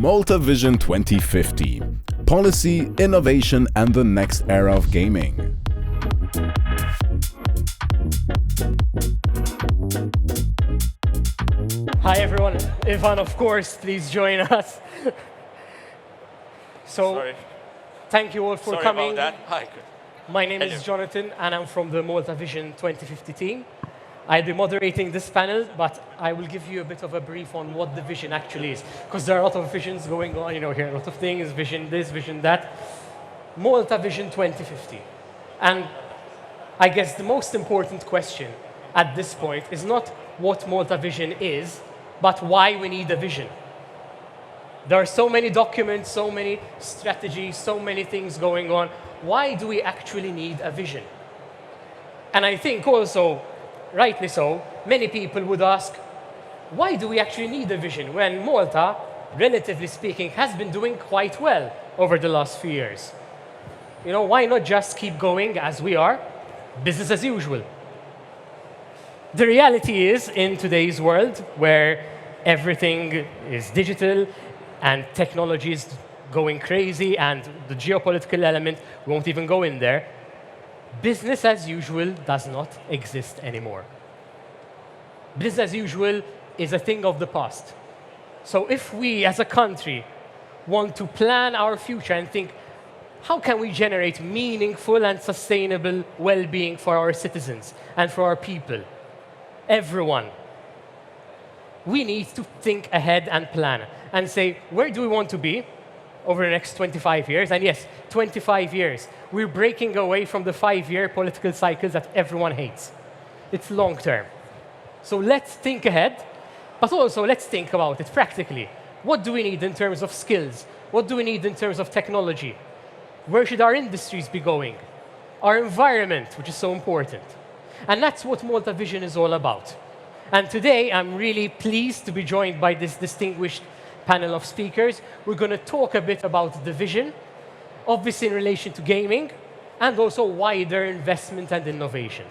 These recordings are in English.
Malta Vision 2050 – Policy, Innovation and the Next Era of Gaming. Hi everyone, Ivan, of course, please join us. Sorry. Thank you all for Sorry coming. about that. Hi. My name is Jonathan, and I'm from the Malta Vision 2050 team. I'll be moderating this panel, but I will give you a bit of a brief on what the vision actually is, because there are a lot of visions going on, here, a lot of things, vision this, vision that. Malta Vision 2050. And I guess the most important question at this point is not what Malta Vision is, but why we need a vision. There are so many documents, so many strategies, so many things going on. Why do we actually need a vision? And I think also, rightly so, many people would ask, why do we actually need a vision when Malta, relatively speaking, has been doing quite well over the last few years? Why not just keep going as we are, business as usual? The reality is, in today's world, where everything is digital and technology is going crazy and the geopolitical element won't even go in there, business as usual does not exist anymore. Business as usual is a thing of the past. So if we, as a country, want to plan our future and think, how can we generate meaningful and sustainable well-being for our citizens and for our people, everyone, we need to think ahead and plan and say, where do we want to be over the next 25 years? And yes, 25 years. We're breaking away from the 5-year political cycles that everyone hates. It's long term. So let's think ahead, but also let's think about it practically. What do we need in terms of skills? What do we need in terms of technology? Where should our industries be going? Our environment, which is so important. And that's what Malta Vision is all about. And today, I'm really pleased to be joined by this distinguished panel of speakers. We're going to talk a bit about the vision, obviously in relation to gaming, and also wider investment and innovation.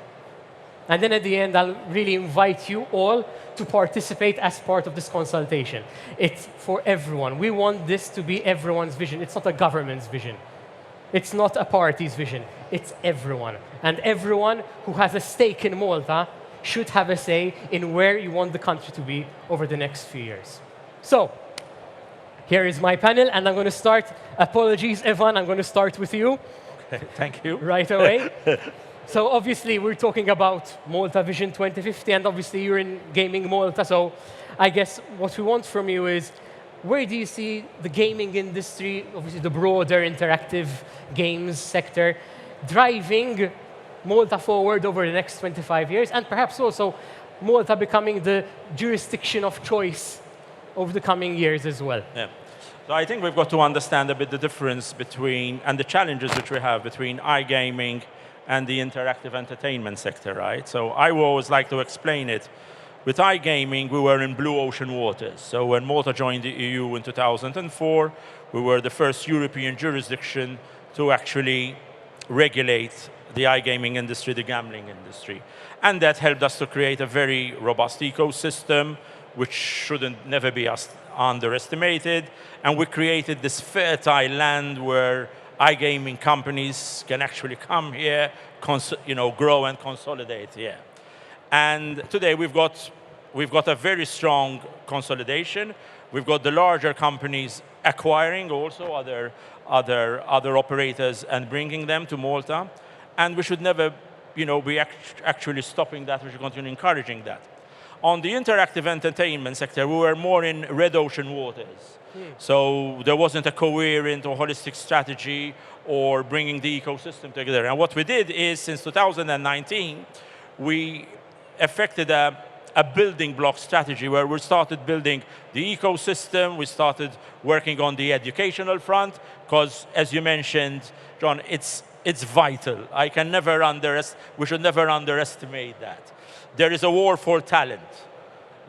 And then at the end, I'll really invite you all to participate as part of this consultation. It's for everyone. We want this to be everyone's vision. It's not a government's vision. It's not a party's vision. It's everyone. And everyone who has a stake in Malta should have a say in where you want the country to be over the next few years. So, here is my panel, and I'm going to start. Apologies, Evan, I'm going to start with you. Okay, thank you. Right away. So obviously, we're talking about Malta Vision 2050, and obviously you're in Gaming Malta, so I guess what we want from you is, where do you see the gaming industry, obviously the broader interactive games sector, driving Malta forward over the next 25 years, and perhaps also Malta becoming the jurisdiction of choice over the coming years as well? Yeah. So I think we've got to understand a bit the difference between, and the challenges which we have between iGaming and the interactive entertainment sector, right? So I always like to explain it. With iGaming, we were in blue ocean waters. So when Malta joined the EU in 2004, we were the first European jurisdiction to actually regulate the iGaming industry, the gambling industry. And that helped us to create a very robust ecosystem, which shouldn't never be underestimated. And we created this fertile land where iGaming companies can actually come here, grow and consolidate here. And today we've got a very strong consolidation. We've got the larger companies acquiring also other operators and bringing them to Malta. And we should never be actually stopping that. We should continue encouraging that. On the interactive entertainment sector, we were more in red ocean waters. So there wasn't a coherent or holistic strategy or bringing the ecosystem together. And what we did is, since 2019, we effected a building block strategy where we started building the ecosystem. We started working on the educational front, because as you mentioned, John, it's vital. We should never underestimate that. There is a war for talent,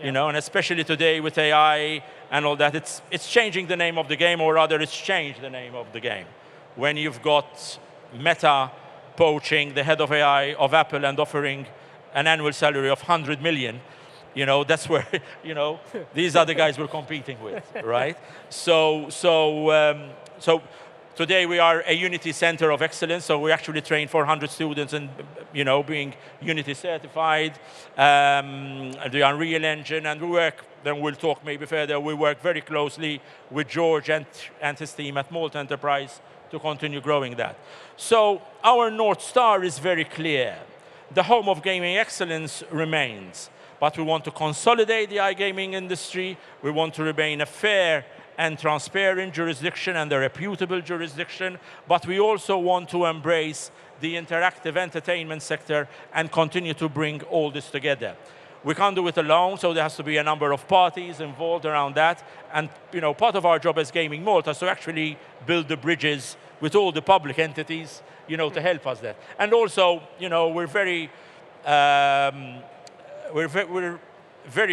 and especially today with AI and all that, it's changing the name of the game, or rather it's changed the name of the game. When you've got Meta poaching the head of AI of Apple and offering an annual salary of 100 million, That's where, these are the guys we're competing with, right? So today we are a Unity Center of Excellence, so we actually train 400 students in, being Unity certified, the Unreal Engine, and we work, then we'll talk maybe further, we work very closely with George and his team at Malta Enterprise to continue growing that. So our North Star is very clear. The home of gaming excellence remains, but we want to consolidate the iGaming industry, we want to remain a fair and transparent jurisdiction and a reputable jurisdiction, but we also want to embrace the interactive entertainment sector and continue to bring all this together. We can't do it alone, so there has to be a number of parties involved around that. And part of our job as GamingMalta is to actually build the bridges with all the public entities, to help us there. And also, we're very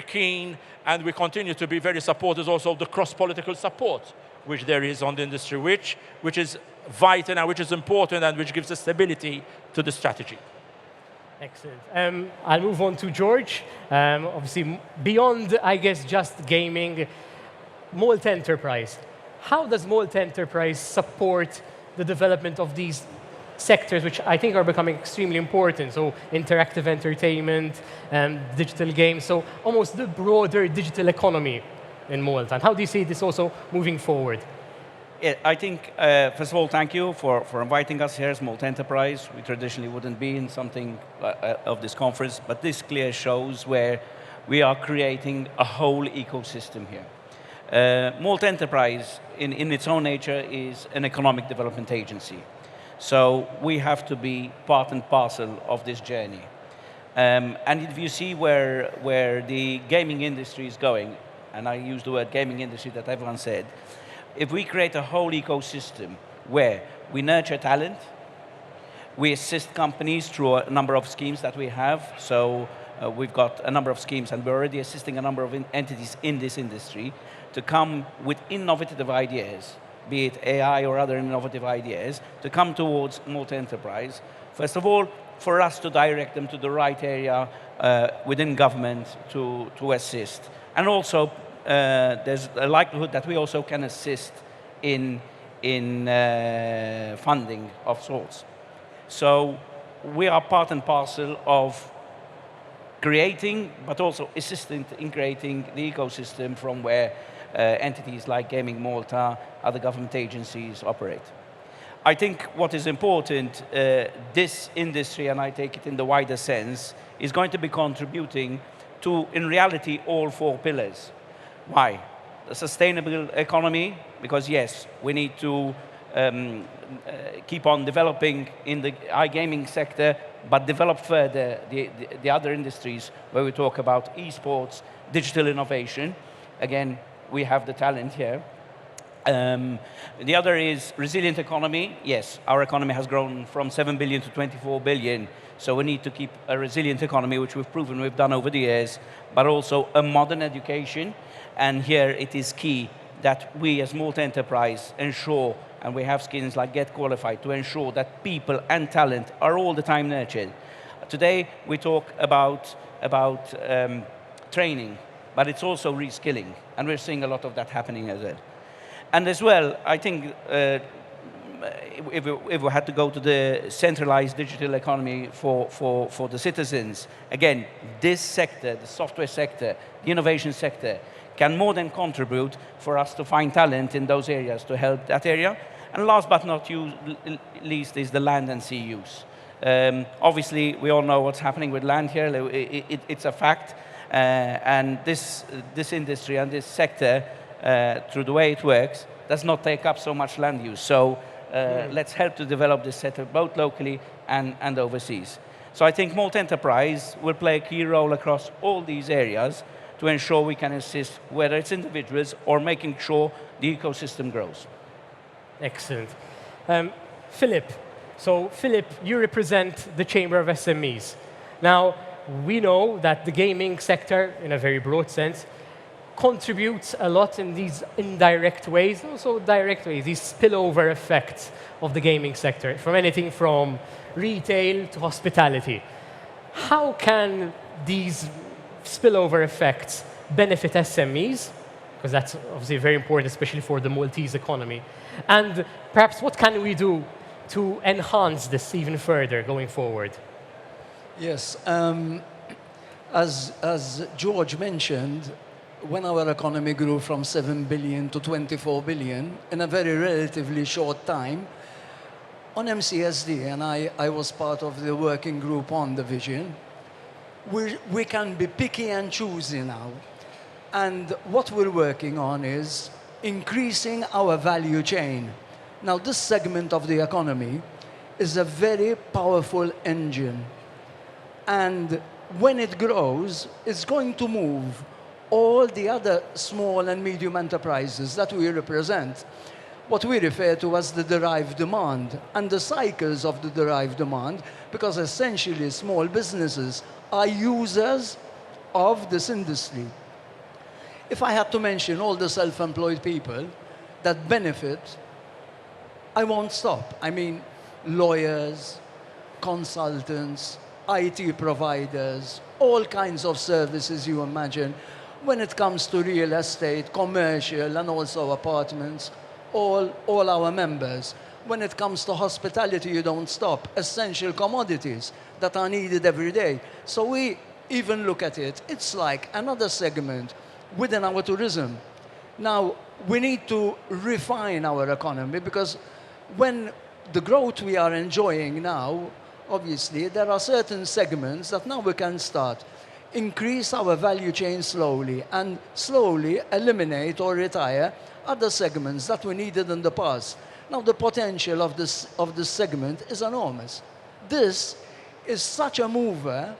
keen, and we continue to be very supporters also of the cross-political support which there is on the industry, which is vital and which is important and which gives a stability to the strategy. Excellent. I'll move on to George. Obviously, beyond, I guess, just gaming, Malta Enterprise. How does Malta Enterprise support the development of these sectors, which I think are becoming extremely important? So interactive entertainment, digital games, so almost the broader digital economy in Malta. And how do you see this also moving forward? Yeah, I think, first of all, thank you for inviting us here as Malta Enterprise. We traditionally wouldn't be in something of this conference, but this clearly shows where we are creating a whole ecosystem here. Malta Enterprise, in its own nature, is an economic development agency. So we have to be part and parcel of this journey. And if you see where the gaming industry is going, and I use the word gaming industry that everyone said, if we create a whole ecosystem where we nurture talent, we assist companies through a number of schemes that we have. So we've got a number of schemes, and we're already assisting a number of entities in this industry to come with innovative ideas, be it AI or other innovative ideas, to come towards Malta Enterprise. First of all, for us to direct them to the right area within government to assist. And also, there's a likelihood that we also can assist in funding of sorts. So we are part and parcel of creating, but also assisting in creating the ecosystem from where entities like GamingMalta, other government agencies operate. I think what is important, this industry, and I take it in the wider sense, is going to be contributing to, in reality, all four pillars. Why? The sustainable economy, because yes, we need to keep on developing in the iGaming sector, but develop further the other industries where we talk about eSports, digital innovation. Again, we have the talent here. The other is resilient economy. Yes, our economy has grown from 7 billion to 24 billion, so we need to keep a resilient economy, which we've proven we've done over the years, but also a modern education. And here it is key that we as Malta Enterprise ensure, and we have schemes like Get Qualified, to ensure that people and talent are all the time nurtured. Today we talk about training, but it's also reskilling, and we're seeing a lot of that happening as well. And as well, I think if we had to go to the centralized digital economy for the citizens, again, this sector, the software sector, the innovation sector, can more than contribute for us to find talent in those areas to help that area. And last but not least is the land and sea use. Obviously, we all know what's happening with land here. It's a fact. And this industry and this sector, through the way it works, does not take up so much land use. So let's help to develop this sector both locally and overseas. So I think Malta Enterprise will play a key role across all these areas to ensure we can assist, whether it's individuals or making sure the ecosystem grows. Excellent. Philip, so Philip, you represent the Chamber of SMEs. Now, we know that the gaming sector, in a very broad sense, contributes a lot in these indirect ways, also direct ways, these spillover effects of the gaming sector, from anything from retail to hospitality. How can these spillover effects benefit SMEs, because that's obviously very important, especially for the Maltese economy. And perhaps what can we do to enhance this even further going forward? Yes, as George mentioned, when our economy grew from 7 billion to 24 billion in a very relatively short time, on MCSD, and I was part of the working group on the vision, we can be picky and choosy now. And what we're working on is increasing our value chain. Now, this segment of the economy is a very powerful engine. And when it grows, it's going to move all the other small and medium enterprises that we represent, what we refer to as the derived demand, and the cycles of the derived demand, because essentially small businesses are users of this industry. If I had to mention all the self-employed people that benefit, I won't stop. I mean, lawyers, consultants, IT providers, all kinds of services you imagine. When it comes to real estate, commercial, and also apartments, all our members. When it comes to hospitality, you don't stop. Essential commodities that are needed every day. So we even look at it, it's like another segment within our tourism. Now, we need to refine our economy, because when the growth we are enjoying now, obviously, there are certain segments that now we can start. Increase our value chain slowly, and slowly eliminate or retire other segments that we needed in the past. Now, the potential of this segment is enormous. This is such a mover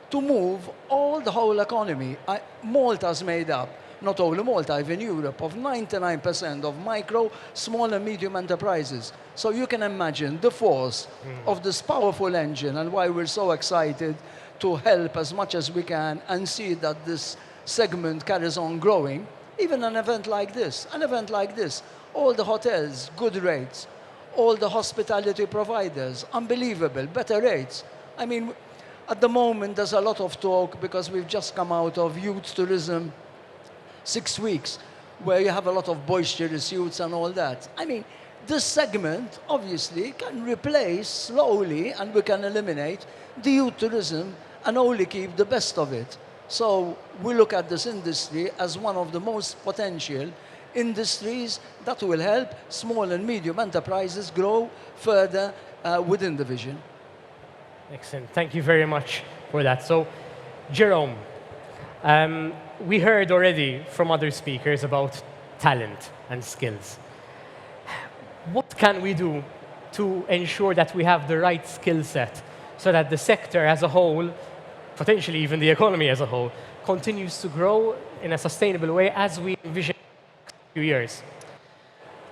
to move the whole economy. Malta's made up, not only Malta, even Europe, of 99% of micro, small and medium enterprises. So you can imagine the force of this powerful engine, and why we're so excited to help as much as we can and see that this segment carries on growing. Even an event like this, all the hotels, good rates, all the hospitality providers, unbelievable, better rates. I mean, at the moment, there's a lot of talk, because we've just come out of youth tourism, 6 weeks, where you have a lot of boisterous youths and all that. I mean, this segment, obviously, can replace slowly, and we can eliminate the youth tourism and only keep the best of it. So we look at this industry as one of the most potential industries that will help small and medium enterprises grow further within the vision. Excellent. Thank you very much for that. So, Jerome, we heard already from other speakers about talent and skills. What can we do to ensure that we have the right skill set so that the sector as a whole, potentially even the economy as a whole, continues to grow in a sustainable way as we envision in the next few years?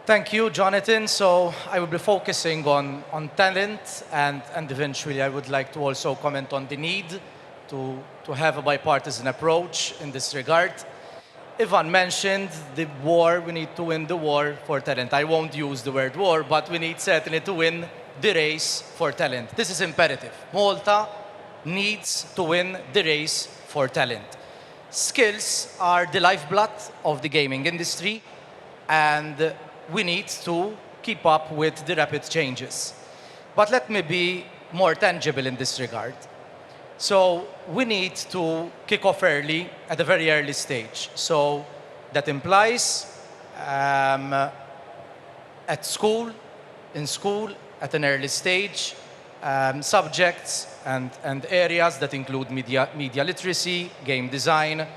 Thank you, Jonathan. So I will be focusing on talent, and eventually I would like to also comment on the need to have a bipartisan approach in this regard. Ivan mentioned the war, we need to win the war for talent. I won't use the word war, but we need certainly to win the race for talent. This is imperative. Malta needs to win the race for talent. Skills are the lifeblood of the gaming industry, and we need to keep up with the rapid changes. But let me be more tangible in this regard. So we need to kick off early, at a very early stage. So that implies at school, in school, at an early stage, subjects and areas that include media literacy, game design,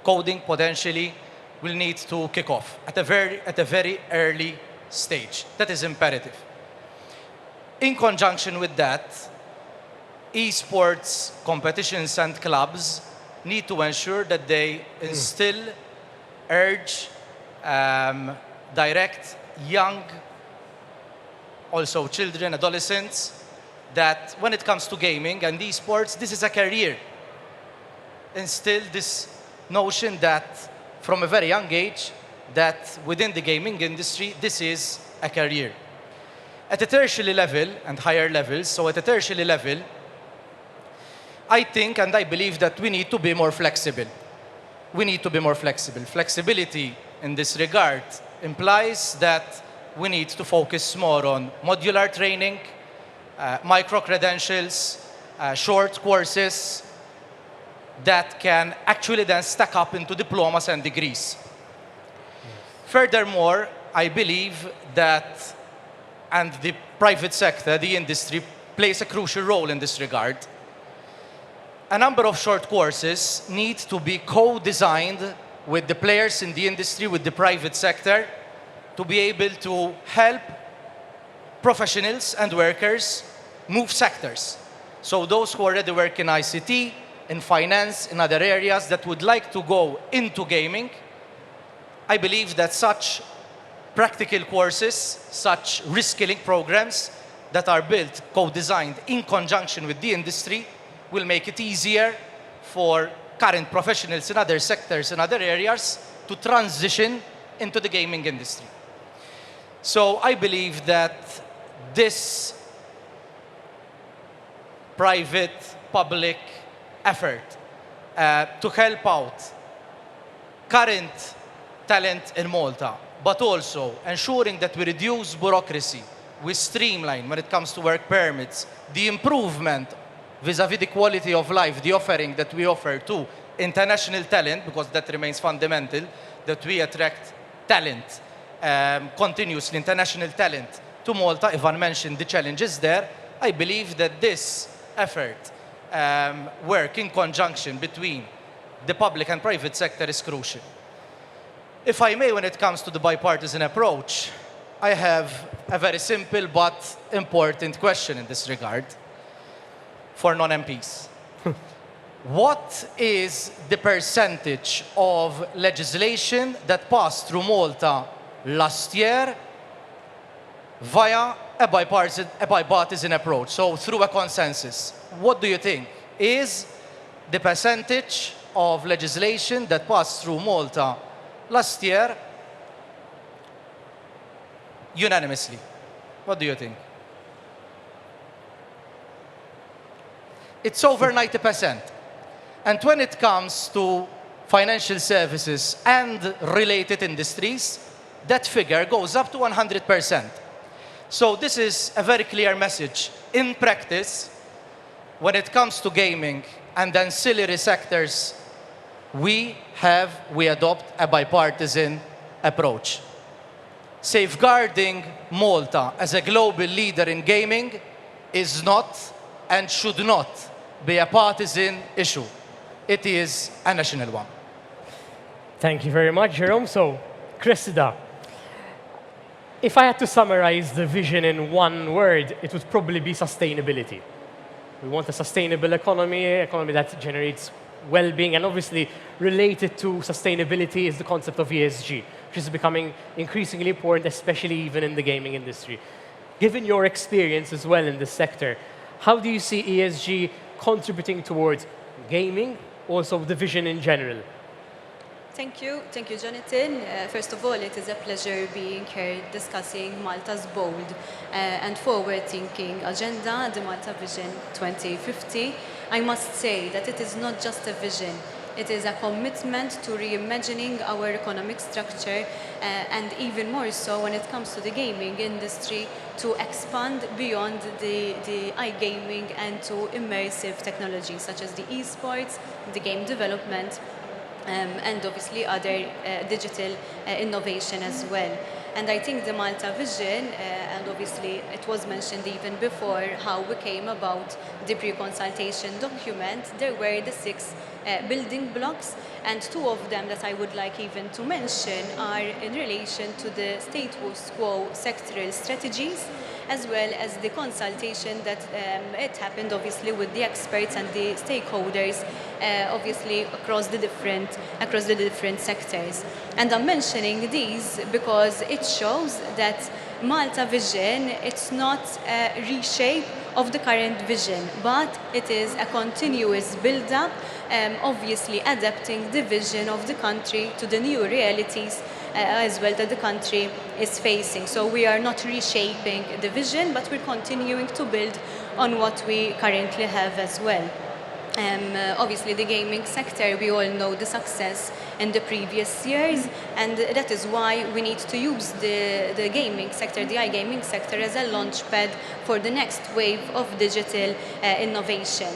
coding potentially, will need to kick off at a very early stage. That is imperative. In conjunction with that, eSports competitions and clubs need to ensure that they instill, urge, direct young, also children, adolescents, that when it comes to gaming and eSports, this is a career. Instill this notion that from a very young age, that within the gaming industry, this is a career. At a tertiary level and higher levels, so at a tertiary level, I think and I believe that we need to be more flexible. We need to be more flexible. Flexibility in this regard implies that we need to focus more on modular training, micro-credentials, short courses that can actually then stack up into diplomas and degrees. Furthermore, I believe that, and the private sector, the industry, plays a crucial role in this regard. A number of short courses need to be co-designed with the players in the industry, with the private sector, to be able to help professionals and workers move sectors. So those who already work in ICT, in finance, in other areas that would like to go into gaming, I believe that such practical courses, such reskilling programs that are built, co-designed in conjunction with the industry will make it easier for current professionals in other sectors and other areas to transition into the gaming industry. So I believe that this private-public effort to help out current talent in Malta, but also ensuring that we reduce bureaucracy, we streamline when it comes to work permits, the improvement vis-à-vis the quality of life, the offering that we offer to international talent, because that remains fundamental, that we attract talent, continuously international talent to Malta. Ivan mentioned the challenges there. I believe that this effort, work in conjunction between the public and private sector is crucial. If I may, when it comes to the bipartisan approach, I have a very simple but important question in this regard for non-MPs. What is the percentage of legislation that passed through Malta last year via a bipartisan approach, so through a consensus? What do you think is the percentage of legislation that passed through Malta last year unanimously? What do you think? It's over 90%. And when it comes to financial services and related industries, that figure goes up to 100%. So this is a very clear message. In practice, when it comes to gaming and ancillary sectors, we adopt a bipartisan approach. Safeguarding Malta as a global leader in gaming is not and should not be a partisan issue. It is a national one. Thank you very much, Jerome. So, Cressida, if I had to summarize the vision in one word, it would probably be sustainability. We want a sustainable economy that generates well-being, and obviously related to sustainability is the concept of ESG, which is becoming increasingly important, especially even in the gaming industry. Given your experience as well in this sector, how do you see ESG contributing towards gaming, also the vision in general? Thank you, Jonathan. First of all, it is a pleasure being here discussing Malta's bold and forward-thinking agenda, the Malta Vision 2050. I must say that it is not just a vision. It is a commitment to reimagining our economic structure and even more so when it comes to the gaming industry to expand beyond the iGaming and to immersive technologies such as the eSports, the game development, and obviously other digital innovation as well. And I think the Malta Vision, and obviously it was mentioned even before how we came about the pre-consultation document, there were the 6 building blocks, and 2 of them that I would like even to mention are in relation to the status quo sectoral strategies, as well as the consultation that it happened obviously with the experts and the stakeholders obviously across the different sectors. And I'm mentioning these because it shows that Malta Vision, it's not a reshape of the current vision, but it is a continuous build-up, obviously adapting the vision of the country to the new realities as well that the country is facing. So we are not reshaping the vision, but we're continuing to build on what we currently have as well. Obviously, the gaming sector, we all know the success in the previous years, and that is why we need to use the gaming sector, the iGaming sector, as a launchpad for the next wave of digital innovation.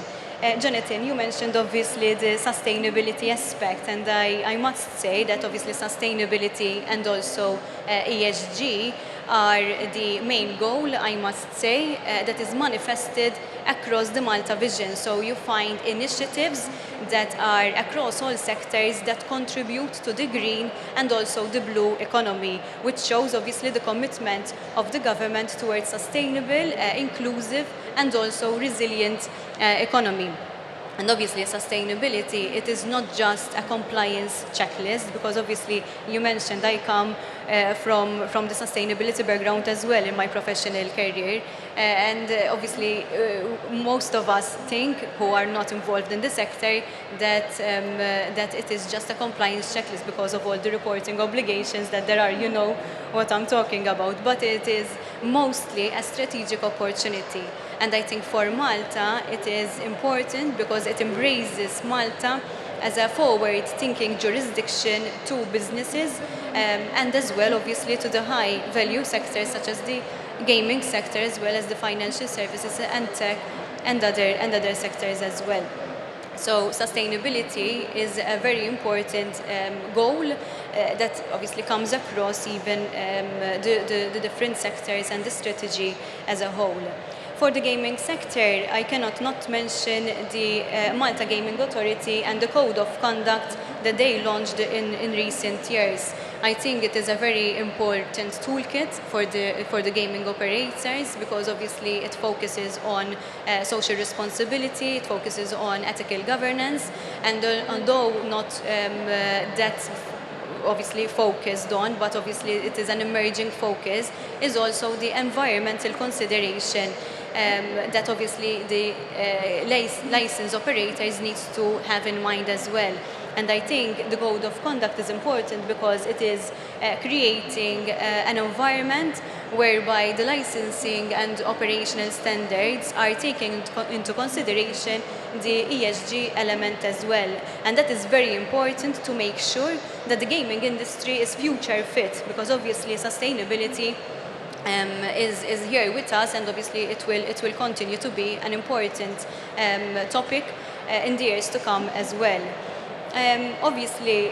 Jonathan, you mentioned obviously the sustainability aspect, and I must say that obviously sustainability and also ESG are the main goal, I must say, that is manifested across the Malta Vision. So you find initiatives that are across all sectors that contribute to the green and also the blue economy, which shows obviously the commitment of the government towards sustainable, inclusive and also resilient economy. And obviously sustainability, it is not just a compliance checklist, because obviously you mentioned I come from the sustainability background as well in my professional career. And obviously most of us think, who are not involved in the sector, that it is just a compliance checklist because of all the reporting obligations that there are, you know what I'm talking about. But it is mostly a strategic opportunity. And I think for Malta, it is important because it embraces Malta as a forward-thinking jurisdiction to businesses and as well, obviously, to the high-value sectors such as the gaming sector, as well as the financial services and tech and other sectors as well. So sustainability is a very important goal that obviously comes across even the different sectors and the strategy as a whole. For the gaming sector, I cannot not mention the Malta Gaming Authority and the Code of Conduct that they launched in recent years. I think it is a very important toolkit for the gaming operators, because obviously it focuses on social responsibility, it focuses on ethical governance, and although not that obviously focused on, but obviously it is an emerging focus, is also the environmental consideration that obviously the license operators need to have in mind as well. And I think the code of conduct is important because it is creating an environment whereby the licensing and operational standards are taking into consideration the ESG element as well. And that is very important to make sure that the gaming industry is future fit, because obviously sustainability is here with us, and obviously it will continue to be an important topic in the years to come as well. Obviously,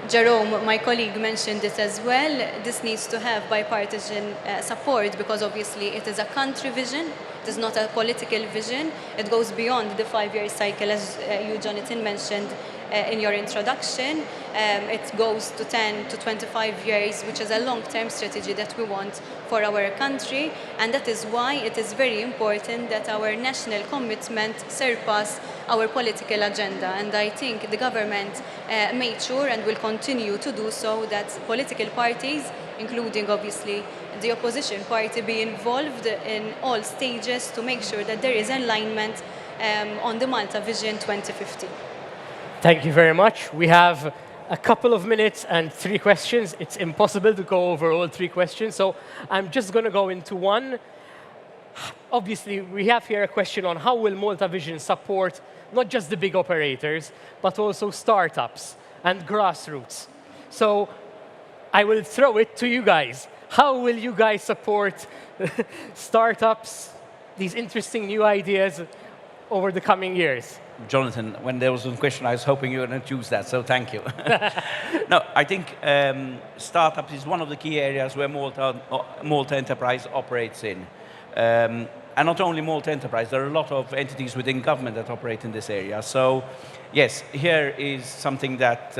Jerome, my colleague, mentioned it as well. This needs to have bipartisan support, because obviously it is a country vision. It is not a political vision. It goes beyond the 5-year cycle, as you, Jonathan, mentioned in your introduction. It goes to 10 to 25 years, which is a long-term strategy that we want for our country. And that is why it is very important that our national commitment surpass our political agenda. And I think the government made sure and will continue to do so that political parties, including obviously the opposition party, be involved in all stages to make sure that there is alignment on the Malta Vision 2050. Thank you very much. We have a couple of minutes and 3 questions. It's impossible to go over all 3 questions, so I'm just going to go into one. Obviously, we have here a question on how will Malta Vision support not just the big operators, but also startups and grassroots. So I will throw it to you guys. How will you guys support startups, these interesting new ideas over the coming years? Jonathan, when there was one question, I was hoping you were going to choose that, so thank you. No, I think startups is one of the key areas where Malta Enterprise operates in. And not only Malta Enterprise, there are a lot of entities within government that operate in this area. So, yes, here is something that,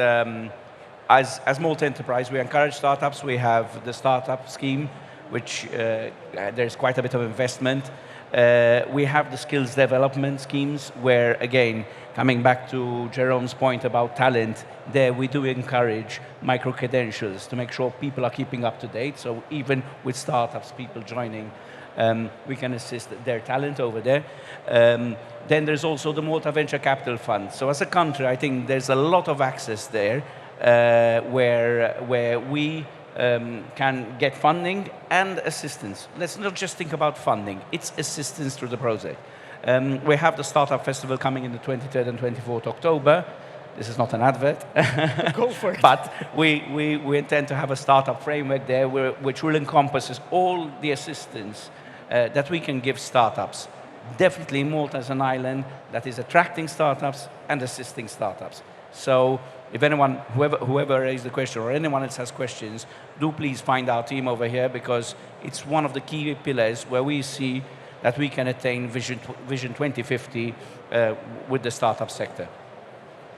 as Malta Enterprise, we encourage startups. We have the startup scheme, which there's quite a bit of investment. We have the skills development schemes where, again, coming back to Jerome's point about talent, there we do encourage micro-credentials to make sure people are keeping up to date. So even with startups, people joining, we can assist their talent over there. Then there's also the Malta Venture Capital Fund. So as a country, I think there's a lot of access there where we can get funding and assistance. Let's not just think about funding. It's assistance through the project. We have the Startup Festival coming in the 23rd and 24th October. This is not an advert. Go for it. But we intend to have a startup framework there which will encompass all the assistance that we can give startups. Definitely Malta is an island that is attracting startups and assisting startups. So if anyone, whoever raised the question or anyone else has questions, do please find our team over here, because it's one of the key pillars where we see that we can attain Vision 2050 with the startup sector.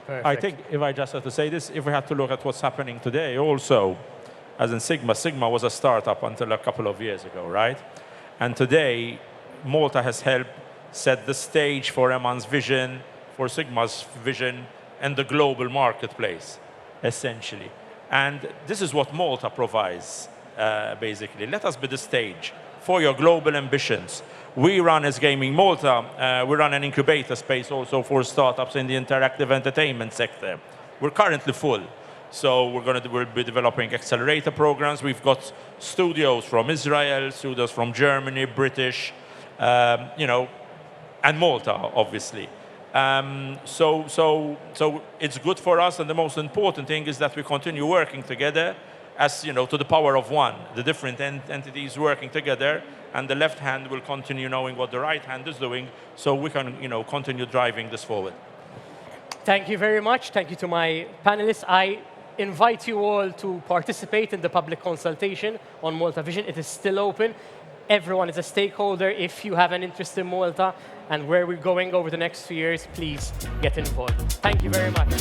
Perfect. I think, if I just have to say this, if we had to look at what's happening today also, as in Sigma was a startup until a couple of years ago, right? And today, Malta has helped set the stage for Eman's vision, for Sigma's vision, and the global marketplace, essentially. And this is what Malta provides, basically. Let us be the stage for your global ambitions. We run as GamingMalta, we run an incubator space also for startups in the interactive entertainment sector. We're currently full. So we'll be developing accelerator programs. We've got studios from Israel, studios from Germany, British, and Malta, obviously. So it's good for us, and the most important thing is that we continue working together as, to the power of one, the different entities working together, and the left hand will continue knowing what the right hand is doing, so we can, continue driving this forward. Thank you very much. Thank you to my panelists. I invite you all to participate in the public consultation on Malta Vision. It is still open. Everyone is a stakeholder. If you have an interest in Malta and where we're going over the next few years, please get involved. Thank you very much.